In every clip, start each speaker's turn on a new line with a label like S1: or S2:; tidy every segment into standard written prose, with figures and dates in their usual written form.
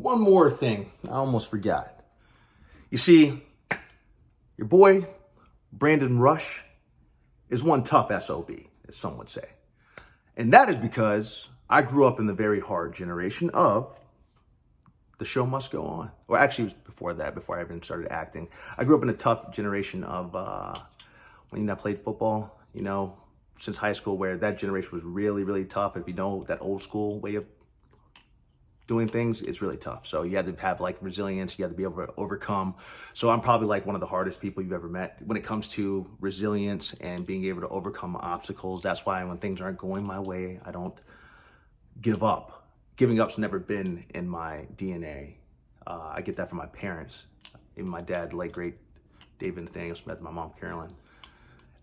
S1: one more thing. I almost forgot. You see, your boy, Brandon Rush, is one tough SOB, as some would say. And that is because I grew up in the very hard generation of The Show Must Go On. Or actually, it was before that, before I even started acting. I grew up in a tough generation of when I played football, since high school, where that generation was really, really tough. If you know that old school way of doing things, it's really tough. So you had to have like resilience, you had to be able to overcome. So I'm probably like one of the hardest people you've ever met when it comes to resilience and being able to overcome obstacles. That's why when things aren't going my way, I don't give up. Giving up's never been in my DNA. I get that from my parents. Even my dad, the late great David Nathaniel Smith, and my mom, Carolyn.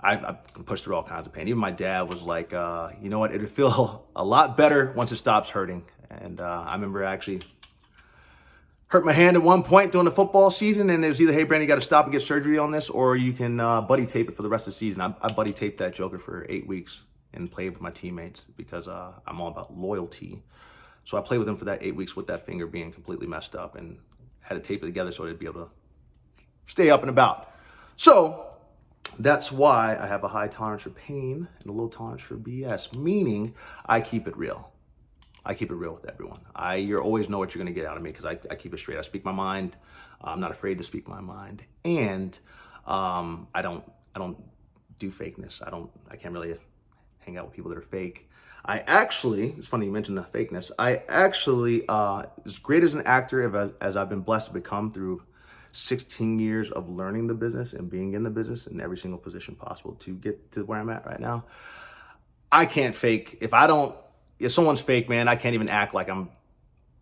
S1: I can push through all kinds of pain. Even my dad was like, you know what, it'll feel a lot better once it stops hurting. And I remember I actually hurt my hand at one point during the football season, and it was either, hey, Brandon, you got to stop and get surgery on this, or you can buddy tape it for the rest of the season. I buddy taped that joker for 8 weeks and played with my teammates because I'm all about loyalty. So I played with him for that 8 weeks with that finger being completely messed up and had to tape it together so it'd be able to stay up and about. So that's why I have a high tolerance for pain and a low tolerance for BS, meaning I keep it real. I keep it real with everyone. You always know what you're going to get out of me because I keep it straight. I speak my mind. I'm not afraid to speak my mind, and I don't do fakeness. I can't really hang out with people that are fake. It's funny you mentioned the fakeness. As great as an actor as I've been blessed to become through 16 years of learning the business and being in the business in every single position possible to get to where I'm at right now, I can't fake. If someone's fake, man, I can't even act like I'm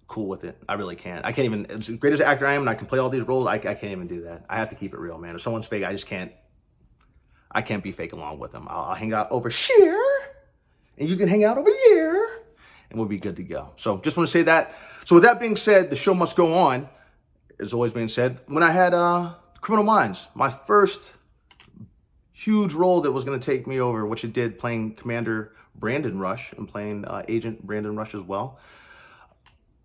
S1: cool with it. I really can't. I can't even, as great as an actor I am and I can play all these roles, I can't even do that. I have to keep it real, man. If someone's fake, I can't be fake along with them. I'll hang out over here and you can hang out over here and we'll be good to go. So just want to say that. So with that being said, the show must go on, as always being said. When I had Criminal Minds, my first huge role that was going to take me over, which it did, playing Commander Brandon Rush and playing Agent Brandon Rush as well.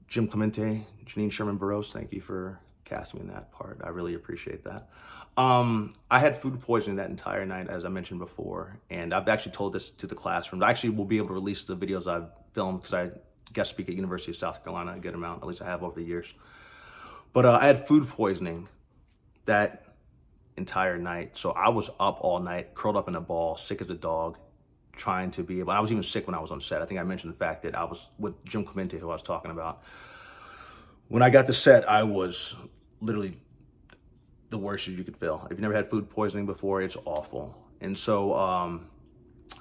S1: Jim Clemente, Janine Sherman Burroughs, thank you for casting me in that part. I really appreciate that. I had food poisoning that entire night, as I mentioned before, and I've actually told this to the classroom. I actually will be able to release the videos I've filmed because I guest speak at University of South Carolina a good amount, at least I have over the years. But I had food poisoning that entire night. So I was up all night, curled up in a ball, sick as a dog, trying to be able, I was even sick when I was on set. I think I mentioned the fact that I was with Jim Clemente, who I was talking about. When I got to set, I was literally the worst you could feel. If you've never had food poisoning before, it's awful. And so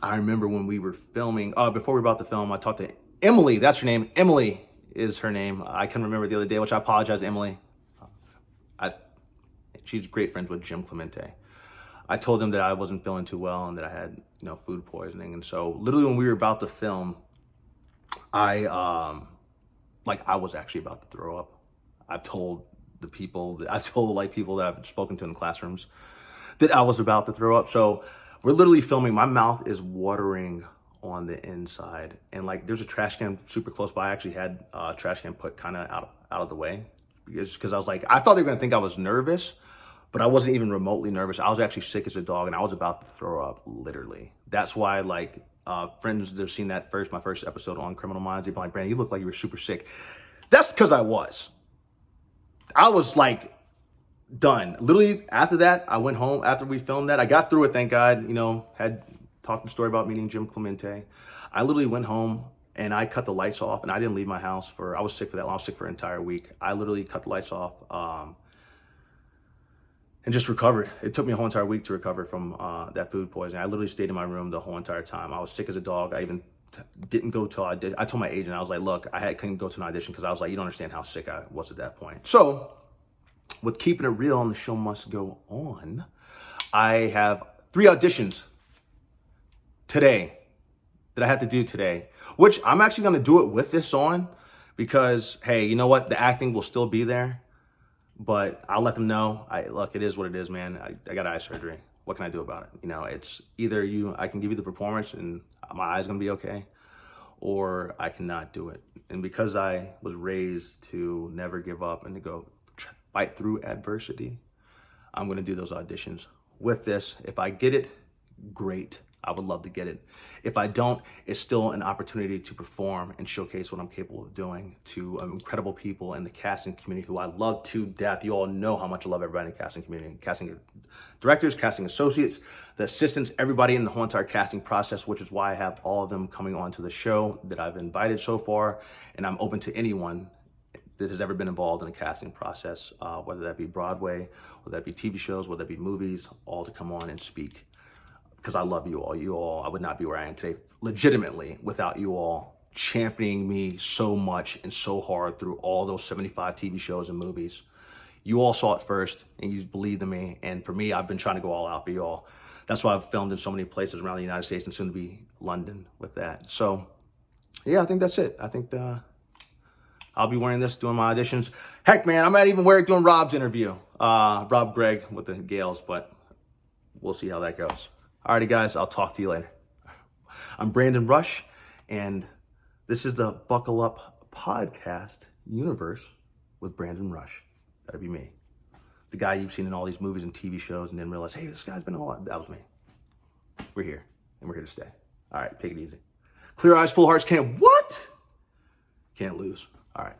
S1: I remember when we were filming, before we were about to film, I talked to Emily, that's her name. Emily is her name. I couldn't remember the other day, which I apologize, Emily. She's great friends with Jim Clemente. I told him that I wasn't feeling too well and that I had, food poisoning. And so literally when we were about to film, I was actually about to throw up. I've told people that I've spoken to in classrooms that I was about to throw up. So we're literally filming. My mouth is watering on the inside. And there's a trash can super close by. I actually had a trash can put kind of out of the way because I was I thought they were going to think I was nervous. But I wasn't even remotely nervous. I was actually sick as a dog, and I was about to throw up, literally. That's why, friends that have seen my first episode on Criminal Minds, they'd be like, Brandon, you look like you were super sick. That's because I was. I was, done. Literally, after that, I went home. After we filmed that, I got through it, thank God. Had talked the story about meeting Jim Clemente. I literally went home, and I cut the lights off, and I didn't leave my house I was sick for that long. I was sick for an entire week. I literally cut the lights off. And just recovered. It took me a whole entire week to recover from that food poisoning. I literally stayed in my room the whole entire time. I was sick as a dog. I even didn't go till I did. I told my agent, I was like, look, couldn't go to an audition because I was like, you don't understand how sick I was at that point. So with keeping it real and the show must go on, I have 3 auditions today that I have to do today, which I'm actually going to do it with this on because, hey, you know what? The acting will still be there. But I'll let them know, look, it is what it is, man. I got eye surgery. What can I do about it? It's either I can give you the performance and my eye's going to be okay, or I cannot do it. And because I was raised to never give up and to go fight through adversity, I'm going to do those auditions. With this, if I get it, great. I would love to get it. If I don't, it's still an opportunity to perform and showcase what I'm capable of doing to incredible people in the casting community who I love to death. You all know how much I love everybody in the casting community. Casting directors, casting associates, the assistants, everybody in the whole entire casting process, which is why I have all of them coming on to the show that I've invited so far. And I'm open to anyone that has ever been involved in the casting process, whether that be Broadway, whether that be TV shows, whether that be movies, all to come on and speak. Because I love you all. You all, I would not be where I am today, legitimately, without you all championing me so much and so hard through all those 75 TV shows and movies. You all saw it first, and you believed in me. And for me, I've been trying to go all out for you all. That's why I've filmed in so many places around the United States and soon to be London with that. So, yeah, I think that's it. I think I'll be wearing this doing my auditions. Heck, man, I might even wear it doing Rob's interview. Rob Gregg with the Gales, but we'll see how that goes. Alrighty, guys, I'll talk to you later. I'm Brandon Rush, and this is the Buckle Up Podcast universe with Brandon Rush. That'd be me. The guy you've seen in all these movies and TV shows and then realize, hey, this guy's been all that. That was me. We're here, and we're here to stay. All right, take it easy. Clear eyes, full hearts, can't what? Can't lose. All right.